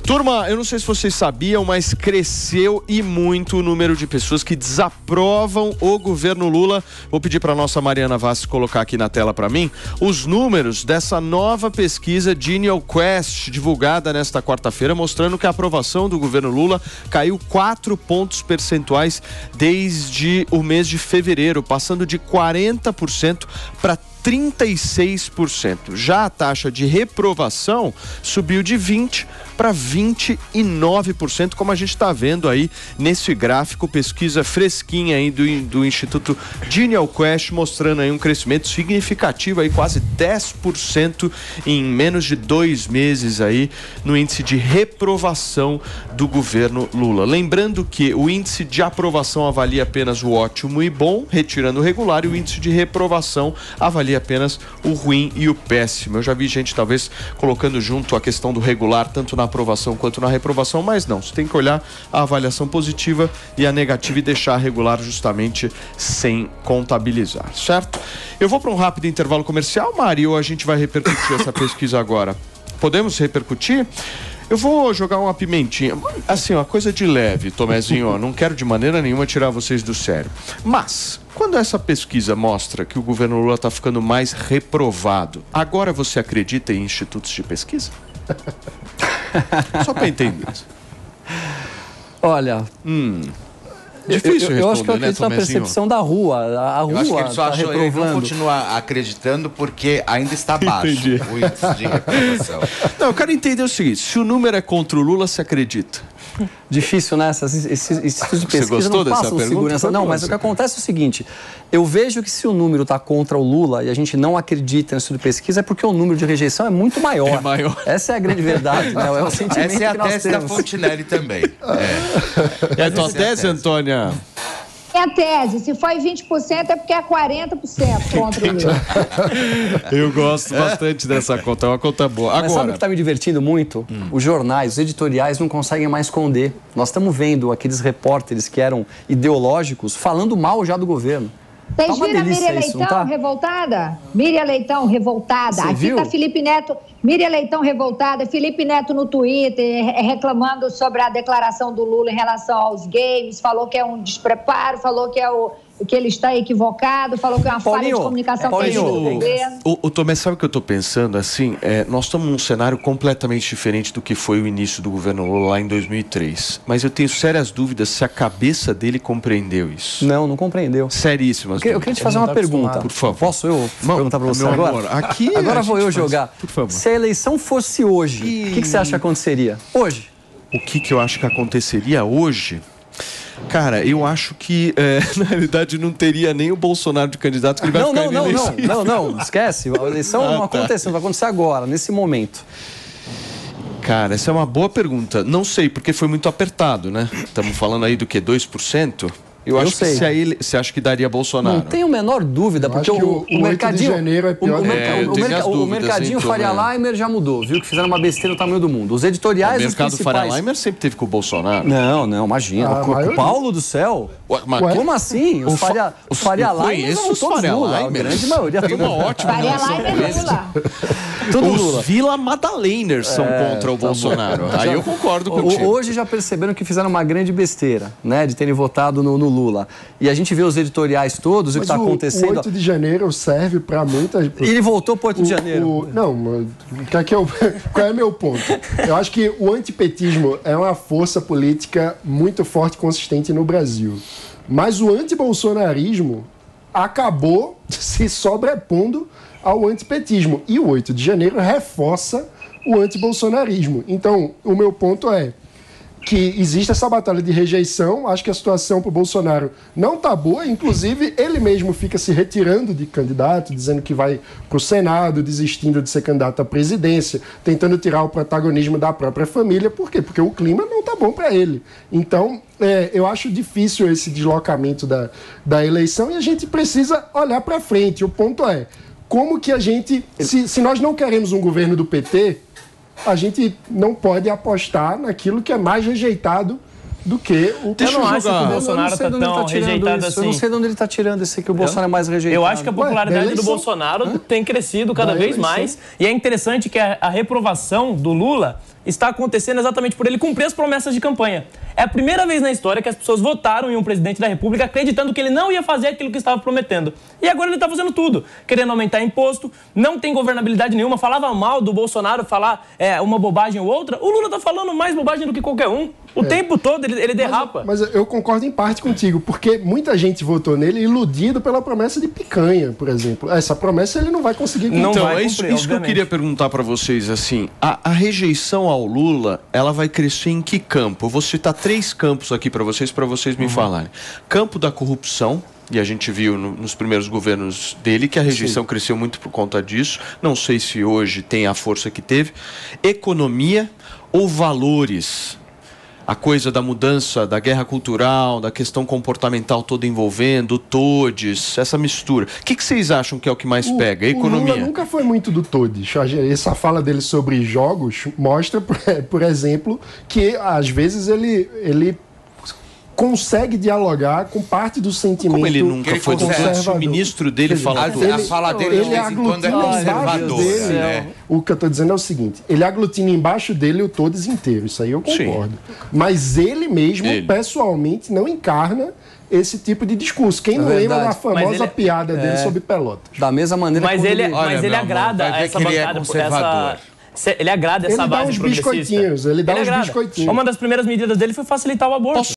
Turma, eu não sei se vocês sabiam, mas cresceu e muito o número de pessoas que desaprovam o governo Lula. Vou pedir para a nossa Mariana Vaz colocar aqui na tela para mim os números dessa nova pesquisa Genial Quest, divulgada nesta quarta-feira, mostrando que a aprovação do governo Lula caiu 4 pontos percentuais desde o mês de fevereiro, passando de 40% para 36%. Já a taxa de reprovação subiu de 20% para 29%, como a gente está vendo aí nesse gráfico, pesquisa fresquinha aí do Instituto Genial Quest, mostrando aí um crescimento significativo, aí quase 10% em menos de 2 meses aí no índice de reprovação do governo Lula. Lembrando que o índice de aprovação avalia apenas o ótimo e bom, retirando o regular, e o índice de reprovação avalia apenas o ruim e o péssimo. Eu já vi gente talvez colocando junto a questão do regular, tanto na aprovação quanto na reprovação, mas não, você tem que olhar a avaliação positiva e a negativa e deixar a regular justamente sem contabilizar, certo? Eu vou para um rápido intervalo comercial, Mari, ou a gente vai repercutir essa pesquisa agora? Podemos repercutir? Eu vou jogar uma pimentinha, assim, uma coisa de leve, Tomezinho, não quero de maneira nenhuma tirar vocês do sério. Mas, quando essa pesquisa mostra que o governo Lula está ficando mais reprovado, agora você acredita em institutos de pesquisa? Só para entender. Olha... Difícil responder, eu acho que eu acredito na percepção da rua. A rua está reprovando. Eles vão continuar acreditando porque ainda está baixo o índice de reprovação. Não, eu quero entender o seguinte: se o número é contra o Lula, você acredita? Difícil, né? Esses institutos de pesquisa não passam segurança. Não, mas o que acontece é o seguinte: eu vejo que se o número está contra o Lula e a gente não acredita no estudo de pesquisa, é porque o número de rejeição é muito maior. É maior. Essa é a grande verdade, né? É o sentimento Essa é a que nós tese temos. da Fontinelli também. É a tua tese, Antônia? É a tese, se foi 20% é porque é 40% contra o Lula. Eu gosto bastante dessa conta, é uma conta boa. Agora, mas sabe o que está me divertindo muito? Os jornais, os editoriais não conseguem mais esconder. Nós estamos vendo aqueles repórteres que eram ideológicos falando mal já do governo. Vocês viram a Miriam Leitão revoltada? Miriam Leitão revoltada. Você Aqui viu? está Felipe Neto. Miriam Leitão revoltada. Felipe Neto no Twitter reclamando sobre a declaração do Lula em relação aos games. Falou que é um despreparo, falou que ele está equivocado, falou que é uma falha de comunicação do governo. O Tomé, sabe o que eu estou pensando? Assim, nós estamos num cenário completamente diferente do que foi o início do governo Lula lá em 2003. Mas eu tenho sérias dúvidas se a cabeça dele compreendeu isso. Não compreendeu. Seríssimas. Eu queria te fazer uma pergunta. Por favor. Posso eu perguntar para você meu agora? amor, aqui agora vou eu jogar. Por favor. Se a eleição fosse hoje, o que você acha que aconteceria? Hoje. O que eu acho que aconteceria hoje? Cara, eu acho que, na realidade, não teria nem o Bolsonaro de candidato, que ele vai ficar inelegível. Não, esquece. A eleição não aconteceu, vai acontecer agora, nesse momento. Cara, essa é uma boa pergunta. Não sei, porque foi muito apertado, né? Estamos falando aí do quê? 2%? Eu acho que você acha que daria Bolsonaro? Não tenho a menor dúvida, porque o mercadinho... de janeiro é pior. O mercadinho Faria Limer já mudou, viu? Que fizeram uma besteira do tamanho do mundo. Os editoriais, os principais... O mercado Faria Limer sempre teve com o Bolsonaro. Não, imagina. O Paulo do céu... Como assim? Os Faria Limer são todos Lula. A grande maioria. Tem uma ótima Faria relação Limer com eles. Lula. Os Vila Madaleners são contra o Bolsonaro. Aí eu concordo contigo. Hoje já perceberam que fizeram uma grande besteira, né? De terem votado no Lula. E a gente vê os editoriais todos, o que está acontecendo. O 8 de janeiro serve para muitas... Ele voltou para o 8 de janeiro. Qual é o meu ponto? Eu acho que o antipetismo é uma força política muito forte e consistente no Brasil. Mas o antibolsonarismo acabou se sobrepondo ao antipetismo. E o 8 de janeiro reforça o antibolsonarismo. Então, o meu ponto é que existe essa batalha de rejeição. Acho que a situação para o Bolsonaro não está boa. Inclusive, ele mesmo fica se retirando de candidato, dizendo que vai para o Senado, desistindo de ser candidato à presidência, tentando tirar o protagonismo da própria família. Por quê? Porque o clima não está bom para ele. Então, eu acho difícil esse deslocamento da eleição e a gente precisa olhar para frente. O ponto é, como que a gente... Se nós não queremos um governo do PT... a gente não pode apostar naquilo que é mais rejeitado do que o... Eu não acho que o Bolsonaro está tão rejeitado assim. Eu não sei de onde ele está tirando esse que o Bolsonaro é mais rejeitado. Eu acho que a popularidade do Bolsonaro tem crescido cada vez mais. E é interessante que a reprovação do Lula está acontecendo exatamente por ele cumprir as promessas de campanha. É a primeira vez na história que as pessoas votaram em um presidente da República acreditando que ele não ia fazer aquilo que estava prometendo. E agora ele está fazendo tudo. Querendo aumentar imposto, não tem governabilidade nenhuma, falava mal do Bolsonaro falar uma bobagem ou outra. O Lula está falando mais bobagem do que qualquer um. O tempo todo ele derrapa. Mas eu concordo em parte contigo, porque muita gente votou nele iludido pela promessa de picanha, por exemplo. Essa promessa ele não vai conseguir cumprir. Então, é isso que eu queria perguntar para vocês, assim, a rejeição ao Lula, ela vai crescer em que campo? Eu vou citar 3 campos aqui para vocês me falarem. Campo da corrupção, e a gente viu nos primeiros governos dele que a rejeição cresceu muito por conta disso. Não sei se hoje tem a força que teve. Economia ou valores? A coisa da mudança, da guerra cultural, da questão comportamental toda envolvendo, todes, essa mistura. O que vocês acham que é o que mais pega? A economia? O Lula nunca foi muito do todes. Essa fala dele sobre jogos mostra, por exemplo, que às vezes ele consegue dialogar com parte do sentimento. Como ele nunca foi do todes, o ministro dele fala a fala dele de vez em quando é conservadora, né? O que eu estou dizendo é o seguinte, ele aglutina embaixo dele o todes inteiro, isso aí eu concordo. Mas ele mesmo, pessoalmente, não encarna esse tipo de discurso. Quem não lembra da famosa piada dele sobre Pelotas? Da mesma maneira mas ele agrada essa bancada por essa... Ele agrada essa base progressista. Ele dá uns biscoitinhos. Uma das primeiras medidas dele foi facilitar o aborto.